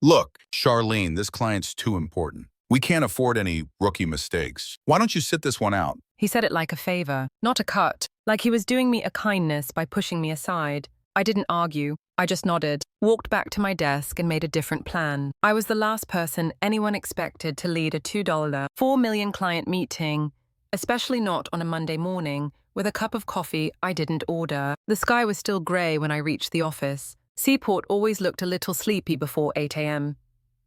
Look, Charlene, this client's too important. We can't afford any rookie mistakes. Why don't you sit this one out? He said it like a favor, not a cut, like he was doing me a kindness by pushing me aside. I didn't argue. I just nodded, walked back to my desk and made a different plan. I was the last person anyone expected to lead a $2, 4 million client meeting, especially not on a Monday morning with a cup of coffee I didn't order. The sky was still grey when I reached the office. Seaport always looked a little sleepy before 8 a.m.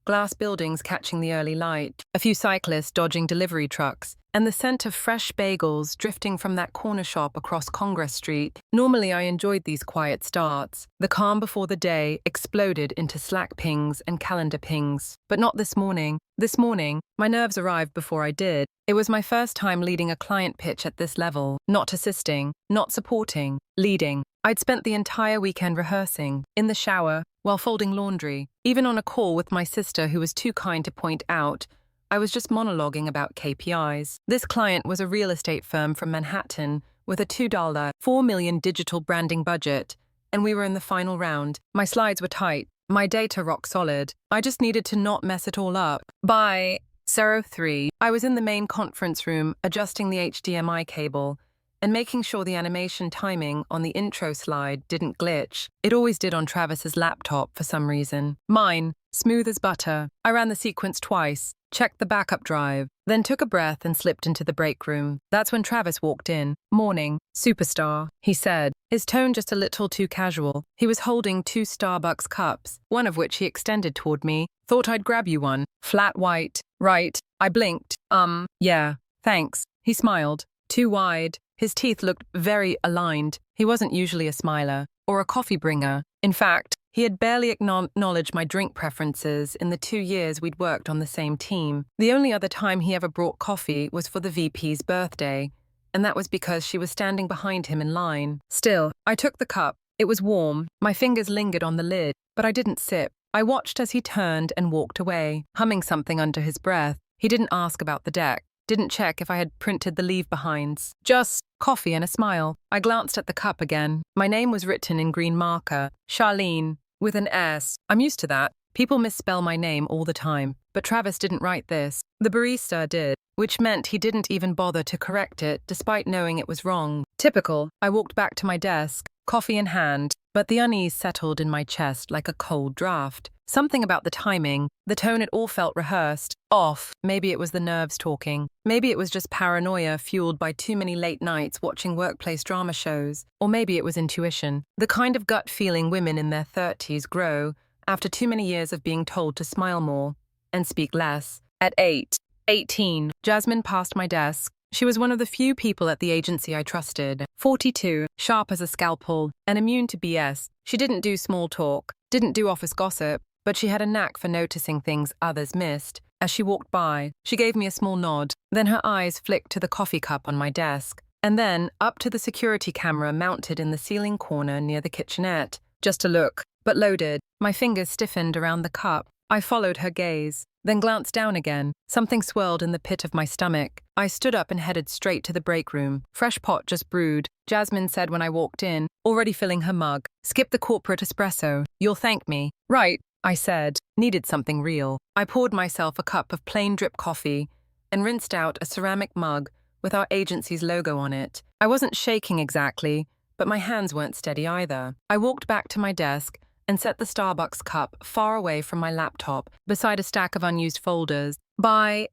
Glass buildings catching the early light, a few cyclists dodging delivery trucks, and the scent of fresh bagels drifting from that corner shop across Congress Street. Normally I enjoyed these quiet starts. The calm before the day exploded into Slack pings and calendar pings. But not this morning. This morning, my nerves arrived before I did. It was my first time leading a client pitch at this level, not assisting, not supporting, leading. I'd spent the entire weekend rehearsing, in the shower, while folding laundry, even on a call with my sister who was too kind to point out I was just monologuing about KPIs. This client was a real estate firm from Manhattan with a $2, 4 million digital branding budget, and we were in the final round. My slides were tight, my data rock solid. I just needed to not mess it all up. By 03, I was in the main conference room adjusting the HDMI cable and making sure the animation timing on the intro slide didn't glitch. It always did on Travis's laptop for some reason. Mine, smooth as butter. I ran the sequence twice, checked the backup drive, then took a breath and slipped into the break room. That's when Travis walked in. "Morning, superstar," he said, his tone just a little too casual. He was holding 2 Starbucks cups, one of which he extended toward me. "Thought I'd grab you one. Flat white." "Right." I blinked. Yeah, thanks." He smiled. Too wide. His teeth looked very aligned. He wasn't usually a smiler or a coffee bringer. In fact, he had barely acknowledged my drink preferences in the 2 years we'd worked on the same team. The only other time he ever brought coffee was for the VP's birthday, and that was because she was standing behind him in line. Still, I took the cup. It was warm. My fingers lingered on the lid, but I didn't sip. I watched as he turned and walked away, humming something under his breath. He didn't ask about the deck. Didn't check if I had printed the leave-behinds. Just coffee and a smile. I glanced at the cup again. My name was written in green marker. Charlene, with an S. I'm used to that. People misspell my name all the time. But Travis didn't write this. The barista did, which meant he didn't even bother to correct it, despite knowing it was wrong. Typical. I walked back to my desk, coffee in hand, but the unease settled in my chest like a cold draft. Something about the timing, the tone, it all felt rehearsed, off. Maybe it was the nerves talking. Maybe it was just paranoia fueled by too many late nights watching workplace drama shows. Or maybe it was intuition, the kind of gut feeling women in their 30s grow after too many years of being told to smile more and speak less. At 18, Jasmine passed my desk. She was one of the few people at the agency I trusted. 42, sharp as a scalpel, and immune to BS. She didn't do small talk, didn't do office gossip, but she had a knack for noticing things others missed. As she walked by, she gave me a small nod, then her eyes flicked to the coffee cup on my desk, and then up to the security camera mounted in the ceiling corner near the kitchenette. Just a look, but loaded. My fingers stiffened around the cup. I followed her gaze, then glanced down again. Something swirled in the pit of my stomach. I stood up and headed straight to the break room. Fresh pot just brewed, Jasmine said when I walked in, already filling her mug. "Skip the corporate espresso. You'll thank me." "Right," I said. Needed something real. I poured myself a cup of plain drip coffee and rinsed out a ceramic mug with our agency's logo on it. I wasn't shaking exactly, but my hands weren't steady either. I walked back to my desk and set the Starbucks cup far away from my laptop beside a stack of unused folders. By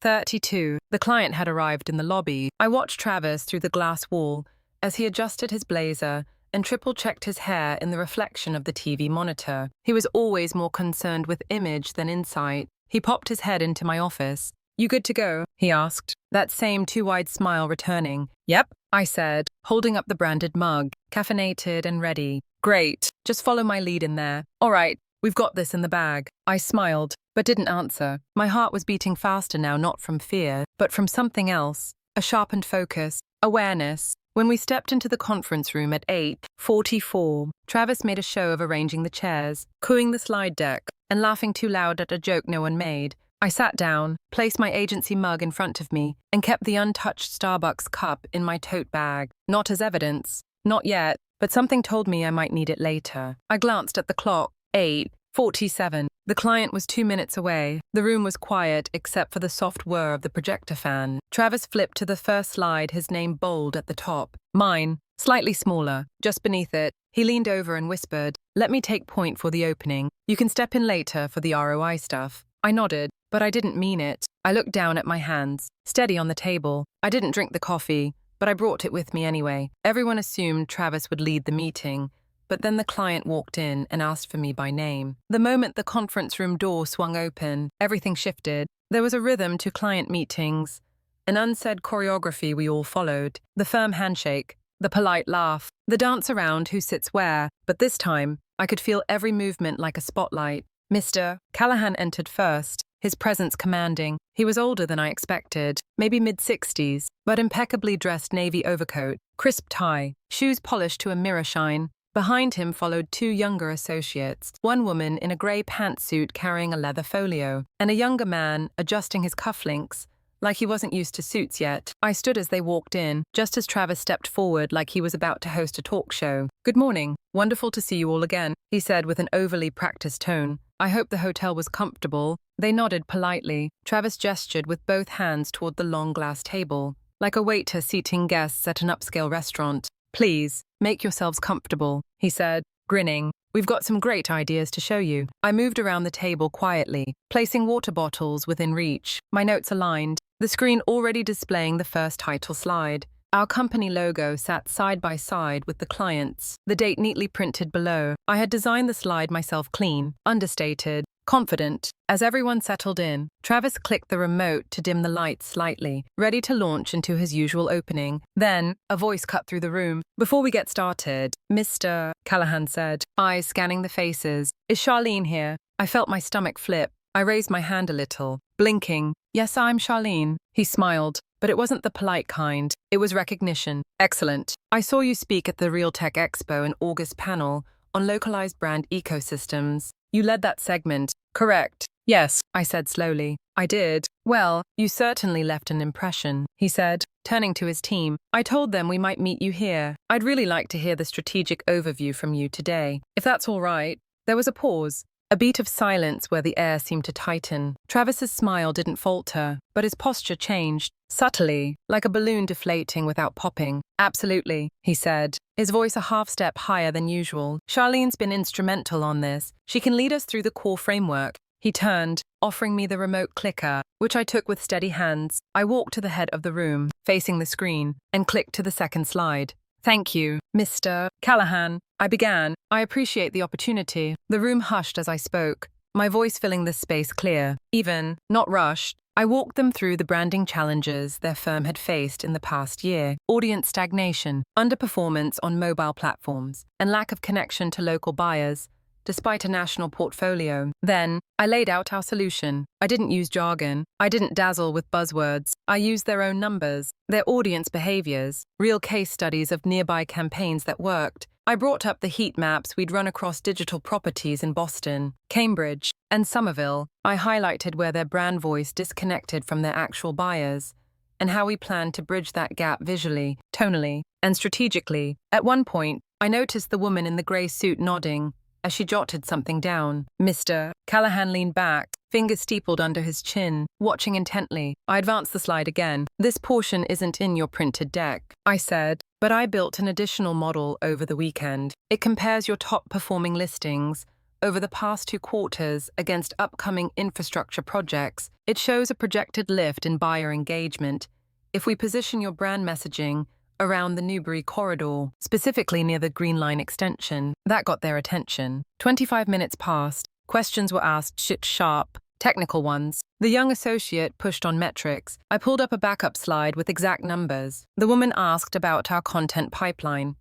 32, the client had arrived in the lobby. I watched Travis through the glass wall as he adjusted his blazer and triple-checked his hair in the reflection of the TV monitor. He was always more concerned with image than insight. He popped his head into my office. "You good to go?" he asked, that same too-wide smile returning. "Yep," I said, holding up the branded mug, caffeinated and ready. "Great, just follow my lead in there." "All right, we've got this in the bag." I smiled, but didn't answer. My heart was beating faster now, not from fear, but from something else, a sharpened focus, awareness. When we stepped into the conference room at 8:44, Travis made a show of arranging the chairs, cooing the slide deck, and laughing too loud at a joke no one made. I sat down, placed my agency mug in front of me, and kept the untouched Starbucks cup in my tote bag. Not as evidence. Not yet, but something told me I might need it later. I glanced at the clock. 8. 47. The client was 2 minutes away. The room was quiet except for the soft whir of the projector fan. Travis flipped to the first slide, his name bold at the top. Mine, slightly smaller, just beneath it. He leaned over and whispered, "Let me take point for the opening. You can step in later for the ROI stuff." I nodded, but I didn't mean it. I looked down at my hands, steady on the table. I didn't drink the coffee, but I brought it with me anyway. Everyone assumed Travis would lead the meeting, but then the client walked in and asked for me by name. The moment the conference room door swung open, everything shifted. There was a rhythm to client meetings, an unsaid choreography we all followed, the firm handshake, the polite laugh, the dance around who sits where, but this time, I could feel every movement like a spotlight. Mr. Callahan entered first, his presence commanding. He was older than I expected, maybe mid-60s, but impeccably dressed navy overcoat, crisp tie, shoes polished to a mirror shine. Behind him followed 2 younger associates, one woman in a grey pantsuit carrying a leather folio, and a younger man adjusting his cufflinks, like he wasn't used to suits yet. I stood as they walked in, just as Travis stepped forward like he was about to host a talk show. "Good morning. Wonderful to see you all again," he said with an overly practiced tone. "I hope the hotel was comfortable." They nodded politely. Travis gestured with both hands toward the long glass table, like a waiter seating guests at an upscale restaurant. "Please, make yourselves comfortable," he said, grinning. "We've got some great ideas to show you." I moved around the table quietly, placing water bottles within reach, my notes aligned, the screen already displaying the first title slide. Our company logo sat side by side with the client's, the date neatly printed below. I had designed the slide myself, clean, understated, confident. As everyone settled in, Travis clicked the remote to dim the lights slightly, ready to launch into his usual opening. Then, a voice cut through the room. "Before we get started, Mr. Callahan said, eyes scanning the faces, is Charlene here?" I felt my stomach flip. I raised my hand a little, blinking. "Yes, I'm Charlene." He smiled, but it wasn't the polite kind. It was recognition. "Excellent. I saw you speak at the Real Tech Expo in August panel on localized brand ecosystems. You led that segment, correct?" "Yes," I said slowly. "I did." "Well, you certainly left an impression," he said, turning to his team. "I told them we might meet you here. I'd really like to hear the strategic overview from you today, if that's all right." There was a pause, a beat of silence where the air seemed to tighten. Travis's smile didn't falter, but his posture changed, subtly, like a balloon deflating without popping. "Absolutely," he said, his voice a half step higher than usual. "Charlene's been instrumental on this. She can lead us through the core framework." He turned, offering me the remote clicker, which I took with steady hands. I walked to the head of the room, facing the screen, and clicked to the second slide. "Thank you, Mr. Callahan," I began. "I appreciate the opportunity." The room hushed as I spoke, my voice filling the space clear, even, not rushed. I walked them through the branding challenges their firm had faced in the past year: audience stagnation, underperformance on mobile platforms, and lack of connection to local buyers, despite a national portfolio. Then, I laid out our solution. I didn't use jargon. I didn't dazzle with buzzwords. I used their own numbers, their audience behaviors, real case studies of nearby campaigns that worked. I brought up the heat maps we'd run across digital properties in Boston, Cambridge, and Somerville. I highlighted where their brand voice disconnected from their actual buyers, and how we planned to bridge that gap visually, tonally, and strategically. At one point, I noticed the woman in the grey suit nodding as she jotted something down. Mr. Callahan leaned back, fingers steepled under his chin, watching intently. I advanced the slide again. "This portion isn't in your printed deck," I said, "but I built an additional model over the weekend. It compares your top-performing listings over the past 2 quarters against upcoming infrastructure projects. It shows a projected lift in buyer engagement if we position your brand messaging around the Newbury corridor, specifically near the Green Line extension." That got their attention. 25 minutes passed. Questions were asked, sharp, technical ones. The young associate pushed on metrics. I pulled up a backup slide with exact numbers. The woman asked about our content pipeline.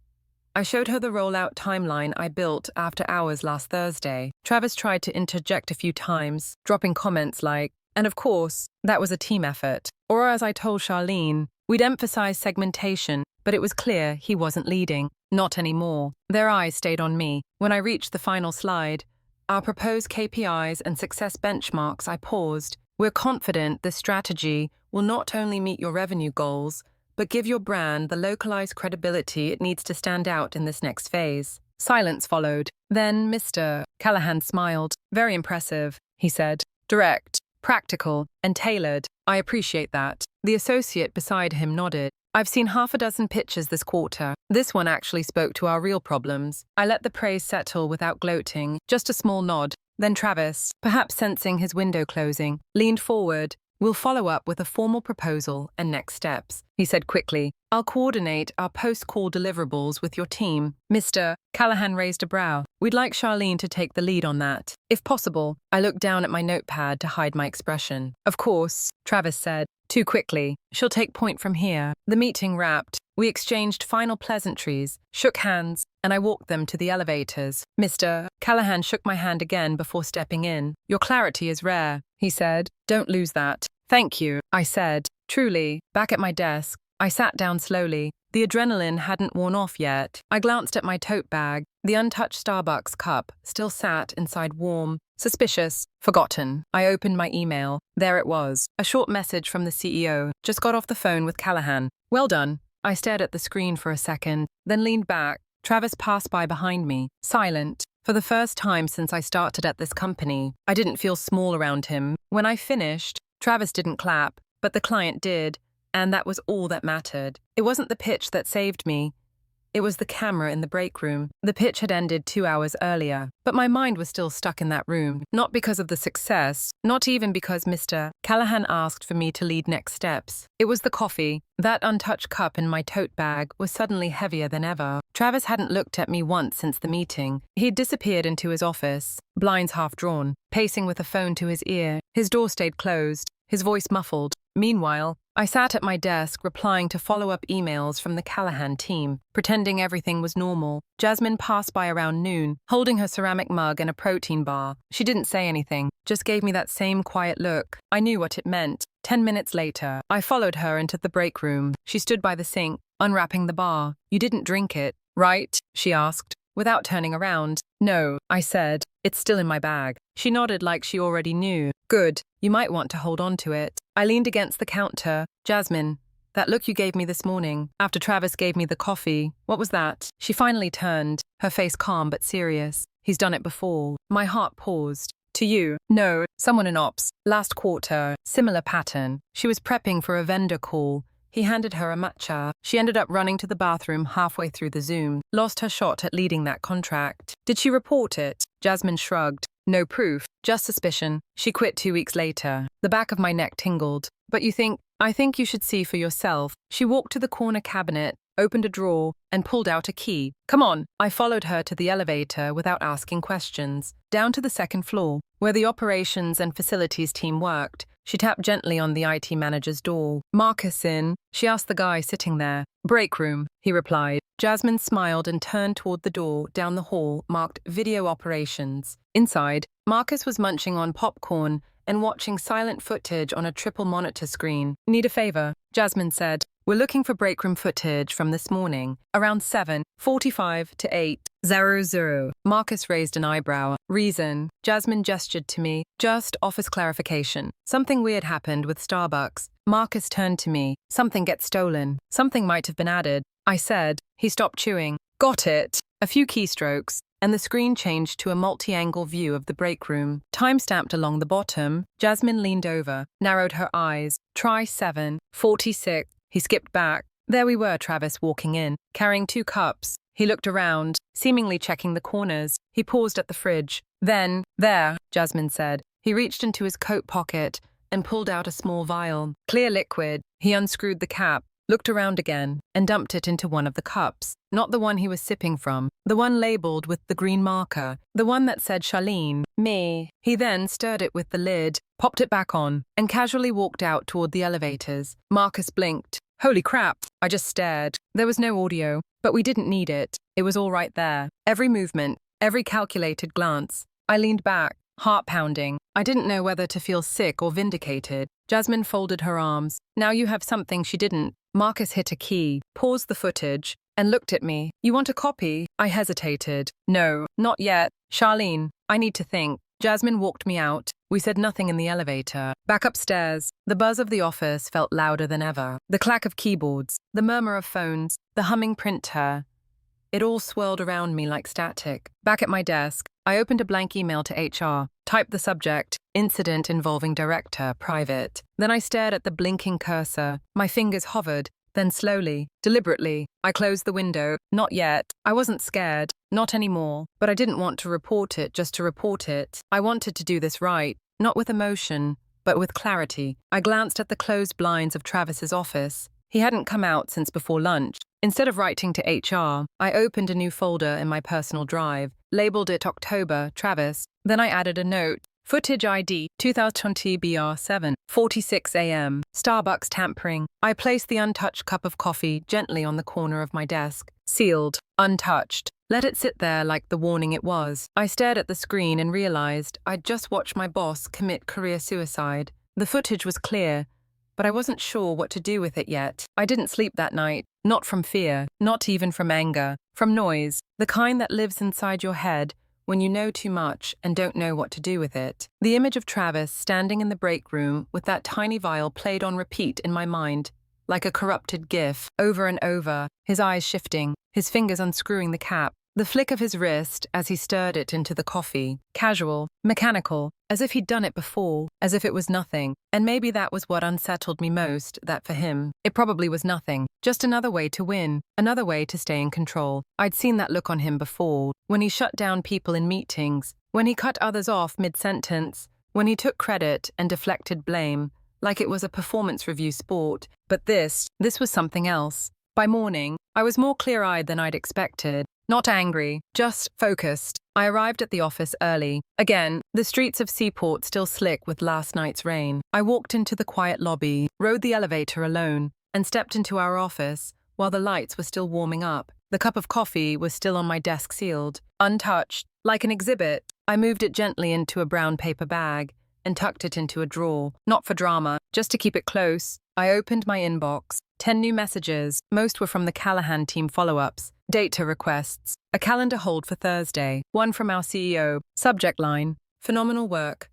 I showed her the rollout timeline I built after hours last Thursday. Travis tried to interject a few times, dropping comments like, "And of course, that was a team effort." Or as I told Charlene, we'd emphasize segmentation, but it was clear he wasn't leading. Not anymore. Their eyes stayed on me. When I reached the final slide, our proposed KPIs and success benchmarks, I paused. "We're confident this strategy will not only meet your revenue goals, but give your brand the localized credibility it needs to stand out in this next phase." Silence followed. Then Mr. Callahan smiled. Very impressive, he said. Direct, practical, and tailored. I appreciate that. The associate beside him nodded. I've seen half a dozen pitches this quarter. This one actually spoke to our real problems. I let the praise settle without gloating, just a small nod. Then Travis, perhaps sensing his window closing, leaned forward. We'll follow up with a formal proposal and next steps, he said quickly. I'll coordinate our post-call deliverables with your team. Mr. Callahan raised a brow. We'd like Charlene to take the lead on that. If possible, I looked down at my notepad to hide my expression. Of course, Travis said. Too quickly. She'll take point from here. The meeting wrapped. We exchanged final pleasantries, shook hands, and I walked them to the elevators. Mr. Callahan shook my hand again before stepping in. Your clarity is rare, he said. Don't lose that. Thank you, I said. Truly, back at my desk, I sat down slowly. The adrenaline hadn't worn off yet. I glanced at my tote bag. The untouched Starbucks cup still sat inside warm, suspicious, forgotten. I opened my email. There it was. A short message from the CEO. Just got off the phone with Callahan. Well done. I stared at the screen for a second, then leaned back. Travis passed by behind me, silent. For the first time since I started at this company, I didn't feel small around him. When I finished, Travis didn't clap, but the client did, and that was all that mattered. It wasn't the pitch that saved me. It was the camera in the break room. The pitch had ended 2 hours earlier, but my mind was still stuck in that room, not because of the success, not even because Mr. Callahan asked for me to lead next steps. It was the coffee. That untouched cup in my tote bag was suddenly heavier than ever. Travis hadn't looked at me once since the meeting. He'd disappeared into his office, blinds half drawn, pacing with a phone to his ear. His door stayed closed, his voice muffled. Meanwhile, I sat at my desk replying to follow-up emails from the Callahan team, pretending everything was normal. Jasmine passed by around noon, holding her ceramic mug and a protein bar. She didn't say anything, just gave me that same quiet look. I knew what it meant. 10 minutes later, I followed her into the break room. She stood by the sink, unwrapping the bar. You didn't drink it, right? She asked, without turning around. No, I said. It's still in my bag. She nodded like she already knew. Good. You might want to hold on to it. I leaned against the counter. Jasmine, that look you gave me this morning, after Travis gave me the coffee, what was that? She finally turned, her face calm but serious. He's done it before. My heart paused. To you? No, someone in ops. Last quarter, similar pattern. She was prepping for a vendor call. He handed her a matcha. She ended up running to the bathroom halfway through the Zoom. Lost her shot at leading that contract. Did she report it? Jasmine shrugged. No proof, just suspicion. She quit 2 weeks later. The back of my neck tingled. But I think you should see for yourself. She walked to the corner cabinet, opened a drawer, and pulled out a key. Come on. I followed her to the elevator without asking questions. Down to the second floor, where the operations and facilities team worked. She tapped gently on the IT manager's door. Marcus in? She asked the guy sitting there. Break room, he replied. Jasmine smiled and turned toward the door down the hall marked Video Operations. Inside, Marcus was munching on popcorn and watching silent footage on a triple monitor screen. Need a favor, Jasmine said. We're looking for break room footage from this morning, around 7:45 to 8:00. Marcus raised an eyebrow. Reason? Jasmine gestured to me. Just office clarification. Something weird happened with Starbucks. Marcus turned to me. Something gets stolen. Something might have been added. I said. He stopped chewing. Got it. A few keystrokes, and the screen changed to a multi-angle view of the break room. Time-stamped along the bottom, Jasmine leaned over, narrowed her eyes. Try 7:46. He skipped back. There we were, Travis walking in, carrying 2 cups. He looked around, seemingly checking the corners. He paused at the fridge. Then, there, Jasmine said. He reached into his coat pocket and pulled out a small vial. Clear liquid. He unscrewed the cap, looked around again, and dumped it into one of the cups. Not the one he was sipping from, the one labeled with the green marker, the one that said Charlene, me. He then stirred it with the lid, popped it back on, and casually walked out toward the elevators. Marcus blinked. Holy crap, I just stared. There was no audio, but we didn't need it. It was all right there. Every movement, every calculated glance. I leaned back, heart pounding. I didn't know whether to feel sick or vindicated. Jasmine folded her arms. Now you have something she didn't. Marcus hit a key, paused the footage, and looked at me. You want a copy? I hesitated. No, not yet. Charlene, I need to think. Jasmine walked me out. We said nothing in the elevator. Back upstairs, the buzz of the office felt louder than ever. The clack of keyboards, the murmur of phones, the humming printer. It all swirled around me like static. Back at my desk, I opened a blank email to HR, typed the subject, incident involving director, private. Then I stared at the blinking cursor. My fingers hovered. Then slowly, deliberately, I closed the window. Not yet. I wasn't scared. Not anymore. But I didn't want to report it just to report it. I wanted to do this right, not with emotion, but with clarity. I glanced at the closed blinds of Travis's office. He hadn't come out since before lunch. Instead of writing to HR, I opened a new folder in my personal drive, labeled it October, Travis. Then I added a note. Footage ID 2020 BR 7, 46 a.m. Starbucks tampering. I placed the untouched cup of coffee gently on the corner of my desk. Sealed. Untouched. Let it sit there like the warning it was. I stared at the screen and realized I'd just watched my boss commit career suicide. The footage was clear, but I wasn't sure what to do with it yet. I didn't sleep that night. Not from fear, not even from anger, from noise, the kind that lives inside your head when you know too much and don't know what to do with it. The image of Travis standing in the break room with that tiny vial played on repeat in my mind, like a corrupted GIF, over and over, his eyes shifting, his fingers unscrewing the cap, the flick of his wrist as he stirred it into the coffee, casual, mechanical, as if he'd done it before, as if it was nothing. And maybe that was what unsettled me most, that for him, it probably was nothing, just another way to win, another way to stay in control. I'd seen that look on him before, when he shut down people in meetings, when he cut others off mid-sentence, when he took credit and deflected blame, like it was a performance review sport. But this was something else. By morning, I was more clear-eyed than I'd expected. Not angry, just focused. I arrived at the office early. Again, the streets of Seaport still slick with last night's rain. I walked into the quiet lobby, rode the elevator alone, and stepped into our office while the lights were still warming up. The cup of coffee was still on my desk sealed, untouched. Like an exhibit, I moved it gently into a brown paper bag and tucked it into a drawer. Not for drama, just to keep it close. I opened my inbox. 10 new messages. Most were from the Callahan team follow-ups. Data requests. A calendar hold for Thursday. One from our CEO. Subject line. Phenomenal work.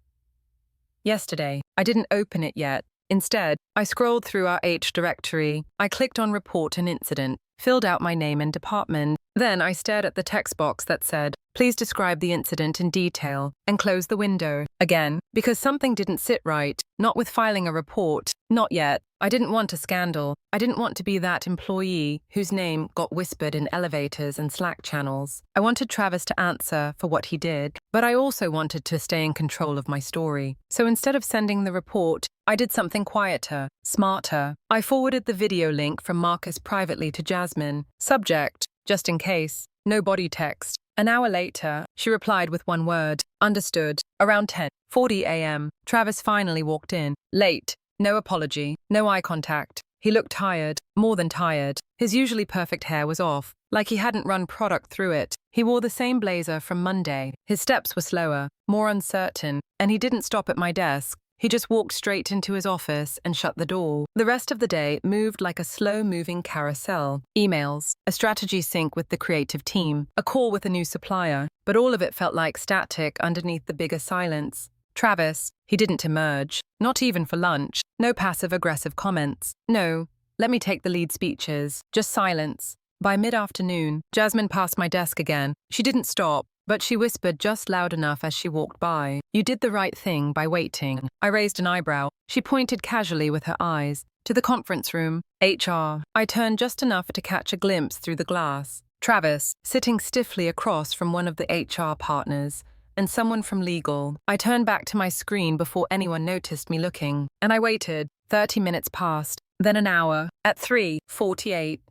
Yesterday. I didn't open it yet. Instead, I scrolled through our H directory. I clicked on Report an Incident, filled out my name and department. Then I stared at the text box that said, "Please describe the incident in detail," and closed the window. Again, because something didn't sit right, not with filing a report, not yet. I didn't want a scandal. I didn't want to be that employee whose name got whispered in elevators and Slack channels. I wanted Travis to answer for what he did, but I also wanted to stay in control of my story. So instead of sending the report, I did something quieter, smarter. I forwarded the video link from Marcus privately to Jasmine. Subject, just in case. No body text. An hour later, she replied with one word. Understood. Around 10:40 a.m., Travis finally walked in. Late. No apology. No eye contact. He looked tired. More than tired. His usually perfect hair was off, like he hadn't run product through it. He wore the same blazer from Monday. His steps were slower, more uncertain, and he didn't stop at my desk. He just walked straight into his office and shut the door. The rest of the day moved like a slow-moving carousel. Emails, a strategy sync with the creative team, a call with a new supplier, but all of it felt like static underneath the bigger silence. Travis, he didn't emerge, not even for lunch. No passive-aggressive comments. No, let me take the lead speeches. Just silence. By mid-afternoon, Jasmine passed my desk again. She didn't stop, but she whispered just loud enough as she walked by. "You did the right thing by waiting." I raised an eyebrow. She pointed casually with her eyes. "To the conference room. HR." I turned just enough to catch a glimpse through the glass. Travis, sitting stiffly across from one of the HR partners, and someone from legal. I turned back to my screen before anyone noticed me looking, and I waited. 30 minutes passed, then an hour. At 3:48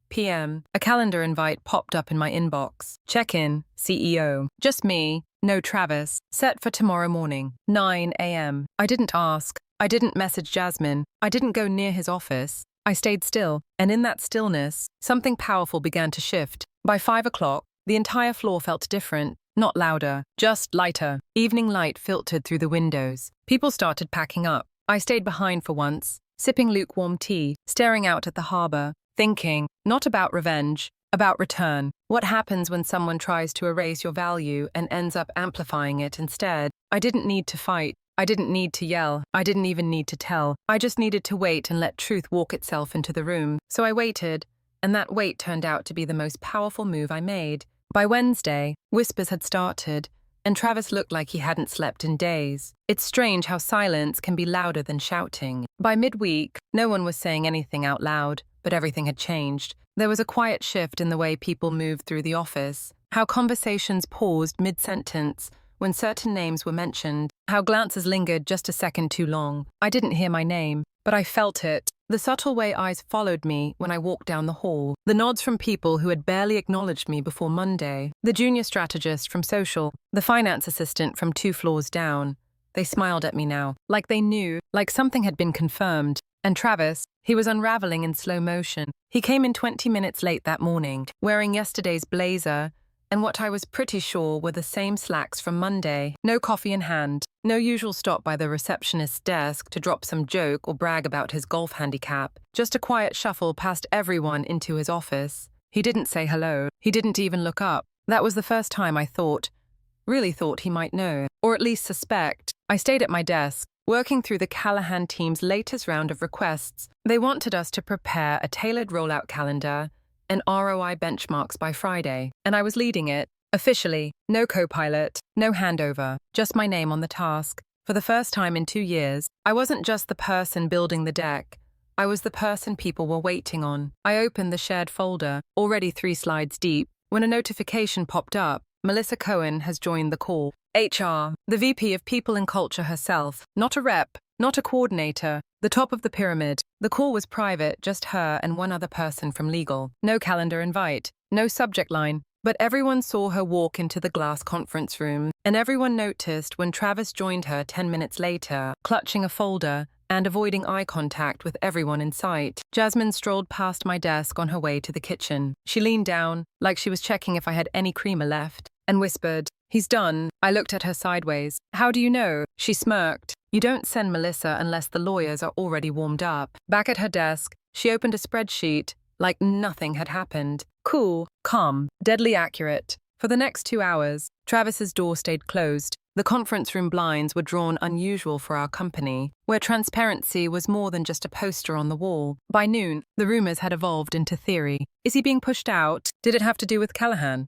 p.m., a calendar invite popped up in my inbox. Check-in, CEO. Just me, no Travis. Set for tomorrow morning, 9 a.m. I didn't ask. I didn't message Jasmine. I didn't go near his office. I stayed still, and in that stillness, something powerful began to shift. By 5 o'clock, the entire floor felt different, not louder, just lighter. Evening light filtered through the windows. People started packing up. I stayed behind for once, sipping lukewarm tea, staring out at the harbor, thinking, not about revenge, about return. What happens when someone tries to erase your value and ends up amplifying it instead? I didn't need to fight. I didn't need to yell. I didn't even need to tell. I just needed to wait and let truth walk itself into the room. So I waited, and that wait turned out to be the most powerful move I made. By Wednesday, whispers had started, and Travis looked like he hadn't slept in days. It's strange how silence can be louder than shouting. By midweek, no one was saying anything out loud, but everything had changed. There was a quiet shift in the way people moved through the office, how conversations paused mid-sentence when certain names were mentioned, how glances lingered just a second too long. I didn't hear my name, but I felt it. The subtle way eyes followed me when I walked down the hall, the nods from people who had barely acknowledged me before Monday, the junior strategist from social, the finance assistant from 2 floors down. They smiled at me now, like they knew, like something had been confirmed. And Travis, he was unraveling in slow motion. He came in 20 minutes late that morning, wearing yesterday's blazer and what I was pretty sure were the same slacks from Monday. No coffee in hand, no usual stop by the receptionist's desk to drop some joke or brag about his golf handicap, just a quiet shuffle past everyone into his office. He didn't say hello, he didn't even look up. That was the first time I really thought he might know, or at least suspect. I stayed at my desk, working through the Callahan team's latest round of requests. They wanted us to prepare a tailored rollout calendar and ROI benchmarks by Friday, and I was leading it. Officially, no co-pilot, no handover, just my name on the task. For the first time in 2 years, I wasn't just the person building the deck. I was the person people were waiting on. I opened the shared folder, already 3 slides deep, when a notification popped up. Melissa Cohen has joined the call. HR, the VP of People and Culture herself, not a rep, not a coordinator, the top of the pyramid. The call was private, just her and one other person from legal. No calendar invite, no subject line, but everyone saw her walk into the glass conference room, and everyone noticed when Travis joined her 10 minutes later, clutching a folder and avoiding eye contact with everyone in sight. Jasmine strolled past my desk on her way to the kitchen. She leaned down, like she was checking if I had any creamer left, and whispered, "He's done." I looked at her sideways. "How do you know?" She smirked. "You don't send Melissa unless the lawyers are already warmed up." Back at her desk, she opened a spreadsheet, like nothing had happened. Cool, calm, deadly accurate. For the next 2 hours, Travis's door stayed closed. The conference room blinds were drawn unusual for our company, where transparency was more than just a poster on the wall. By noon, the rumors had evolved into theory. Is he being pushed out? Did it have to do with Callahan?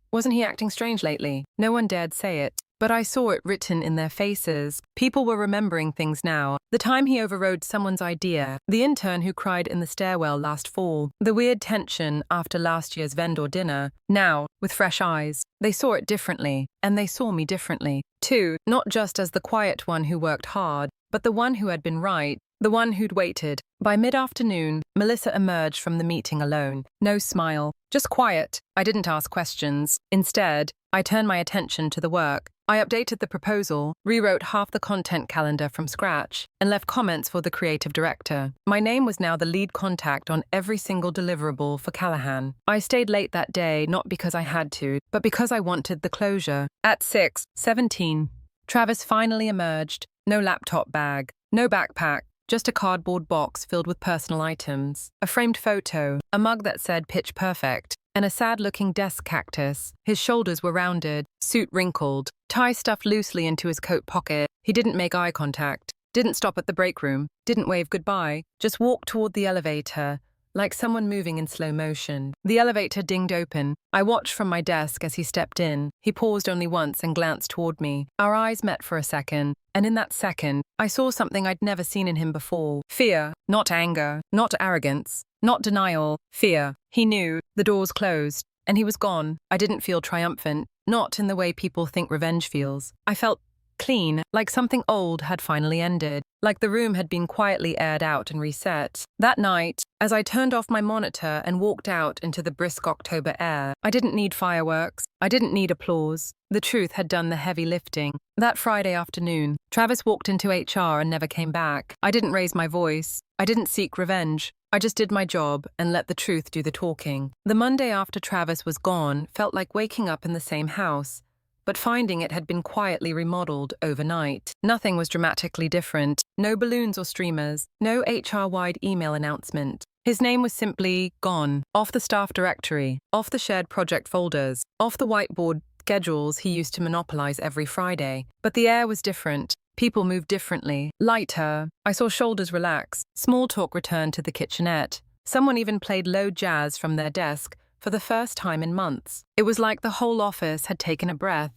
Wasn't he acting strange lately? No one dared say it, but I saw it written in their faces. People were remembering things now. The time he overrode someone's idea, the intern who cried in the stairwell last fall, the weird tension after last year's vendor dinner. Now, with fresh eyes, they saw it differently, and they saw me differently, too, not just as the quiet one who worked hard, but the one who had been right, the one who'd waited. By mid-afternoon, Melissa emerged from the meeting alone. No smile, just quiet. I didn't ask questions. Instead, I turned my attention to the work. I updated the proposal, rewrote half the content calendar from scratch, and left comments for the creative director. My name was now the lead contact on every single deliverable for Callahan. I stayed late that day not because I had to, but because I wanted the closure. At 6:17, Travis finally emerged. No laptop bag, no backpack, just a cardboard box filled with personal items, a framed photo, a mug that said "Pitch Perfect," and a sad-looking desk cactus. His shoulders were rounded, suit wrinkled, tie stuffed loosely into his coat pocket. He didn't make eye contact, didn't stop at the break room, didn't wave goodbye, just walked toward the elevator, like someone moving in slow motion. The elevator dinged open. I watched from my desk as he stepped in. He paused only once and glanced toward me. Our eyes met for a second, and in that second, I saw something I'd never seen in him before. Fear, not anger, not arrogance, not denial, fear. He knew. The doors closed, and he was gone. I didn't feel triumphant, not in the way people think revenge feels. I felt clean, like something old had finally ended, like the room had been quietly aired out and reset. That night, as I turned off my monitor and walked out into the brisk October air, I didn't need fireworks, I didn't need applause. The truth had done the heavy lifting. That Friday afternoon, Travis walked into HR and never came back. I didn't raise my voice. I didn't seek revenge. I just did my job and let the truth do the talking. The Monday after Travis was gone felt like waking up in the same house, but finding it had been quietly remodeled overnight. Nothing was dramatically different. No balloons or streamers. No HR-wide email announcement. His name was simply gone. Off the staff directory. Off the shared project folders. Off the whiteboard schedules he used to monopolize every Friday. But the air was different. People moved differently. Lighter. I saw shoulders relax. Small talk returned to the kitchenette. Someone even played low jazz from their desk for the first time in months. It was like the whole office had taken a breath.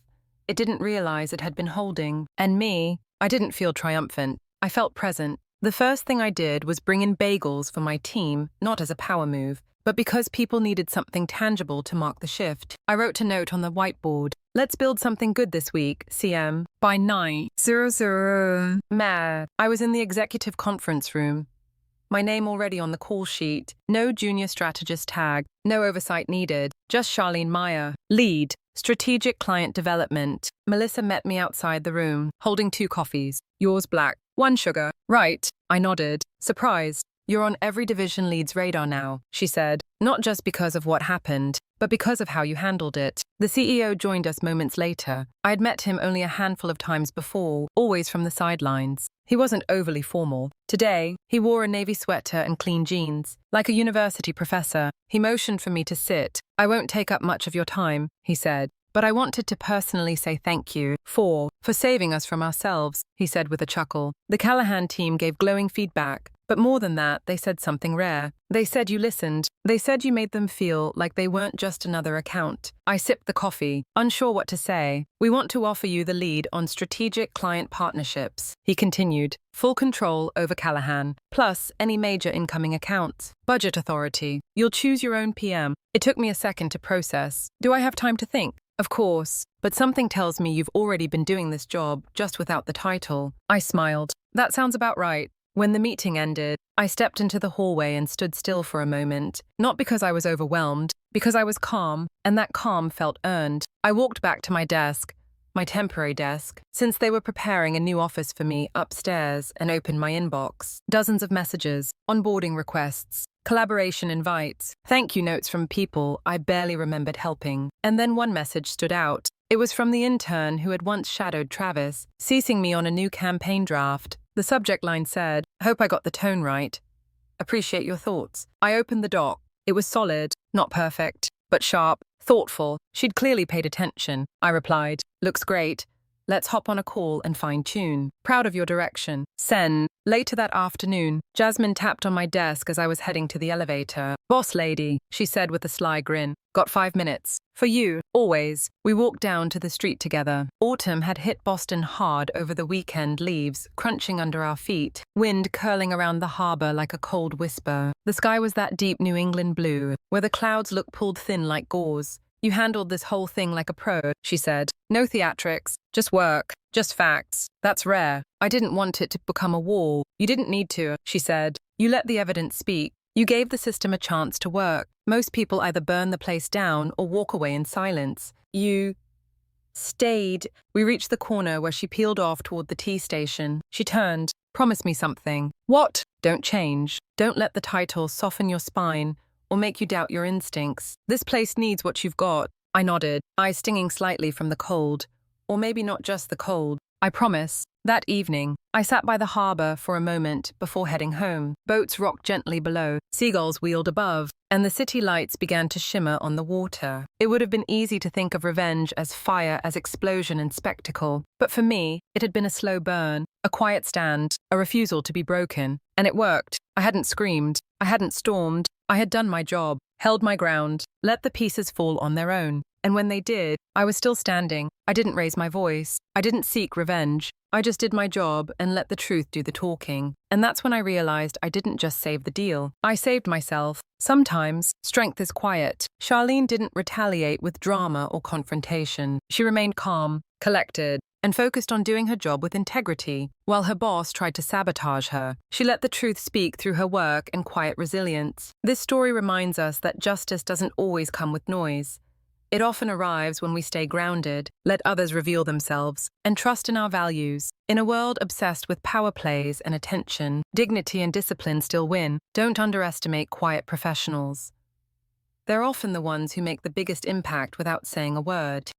It didn't realize it had been holding. And me, I didn't feel triumphant. I felt present. The first thing I did was bring in bagels for my team, not as a power move, but because people needed something tangible to mark the shift. I wrote a note on the whiteboard. Let's build something good this week, CM. By 9:00. Mad. I was in the executive conference room. My name already on the call sheet. No junior strategist tag. No oversight needed. Just Charlene Meyer. Lead. Strategic Client Development. Melissa met me outside the room, holding 2 coffees. Yours black. 1 sugar. Right. I nodded. Surprised. You're on every division lead's radar now, she said. Not just because of what happened, but because of how you handled it. The CEO joined us moments later. I had met him only a handful of times before, always from the sidelines. He wasn't overly formal. Today, he wore a navy sweater and clean jeans. Like a university professor, he motioned for me to sit. I won't take up much of your time, he said. But I wanted to personally say thank you for saving us from ourselves, he said with a chuckle. The Callahan team gave glowing feedback. But more than that, they said something rare. They said you listened. They said you made them feel like they weren't just another account. I sipped the coffee, unsure what to say. We want to offer you the lead on strategic client partnerships, he continued. Full control over Callahan, plus any major incoming accounts. Budget authority. You'll choose your own PM. It took me a second to process. Do I have time to think? Of course, but something tells me you've already been doing this job, just without the title. I smiled. That sounds about right. When the meeting ended, I stepped into the hallway and stood still for a moment, not because I was overwhelmed, because I was calm, and that calm felt earned. I walked back to my desk, my temporary desk, since they were preparing a new office for me upstairs, and opened my inbox. Dozens of messages, onboarding requests, collaboration invites, thank you notes from people I barely remembered helping. And then one message stood out. It was from the intern who had once shadowed Travis, CCing me on a new campaign draft. The subject line said, "Hope I got the tone right. Appreciate your thoughts." I opened the doc. It was solid, not perfect, but sharp, thoughtful. She'd clearly paid attention. I replied, "Looks great. Let's hop on a call and fine-tune. Proud of your direction. Send." Later that afternoon, Jasmine tapped on my desk as I was heading to the elevator. "Boss lady," she said with a sly grin. "Got 5 minutes. For you, always." We walked down to the street together. Autumn had hit Boston hard over the weekend, leaves crunching under our feet, wind curling around the harbor like a cold whisper. The sky was that deep New England blue, where the clouds look pulled thin like gauze. "You handled this whole thing like a pro," she said. "No theatrics, just work, just facts. That's rare. I didn't want it to become a wall." "You didn't need to," she said. "You let the evidence speak. You gave the system a chance to work. Most people either burn the place down or walk away in silence. You stayed." We reached the corner where she peeled off toward the T station. She turned. "Promise me something." "What?" "Don't change. Don't let the title soften your spine or make you doubt your instincts. This place needs what you've got." I nodded, eyes stinging slightly from the cold. Or maybe not just the cold. "I promise." That evening, I sat by the harbor for a moment before heading home. Boats rocked gently below, seagulls wheeled above, and the city lights began to shimmer on the water. It would have been easy to think of revenge as fire, as explosion and spectacle. But for me, it had been a slow burn, a quiet stand, a refusal to be broken. And it worked. I hadn't screamed. I hadn't stormed. I had done my job, held my ground, let the pieces fall on their own. And when they did, I was still standing. I didn't raise my voice. I didn't seek revenge. I just did my job and let the truth do the talking. And that's when I realized I didn't just save the deal. I saved myself. Sometimes, strength is quiet. Charlene didn't retaliate with drama or confrontation. She remained calm, collected, and focused on doing her job with integrity. While her boss tried to sabotage her, she let the truth speak through her work and quiet resilience. This story reminds us that justice doesn't always come with noise. It often arrives when we stay grounded, let others reveal themselves, and trust in our values. In a world obsessed with power plays and attention, dignity and discipline still win. Don't underestimate quiet professionals. They're often the ones who make the biggest impact without saying a word.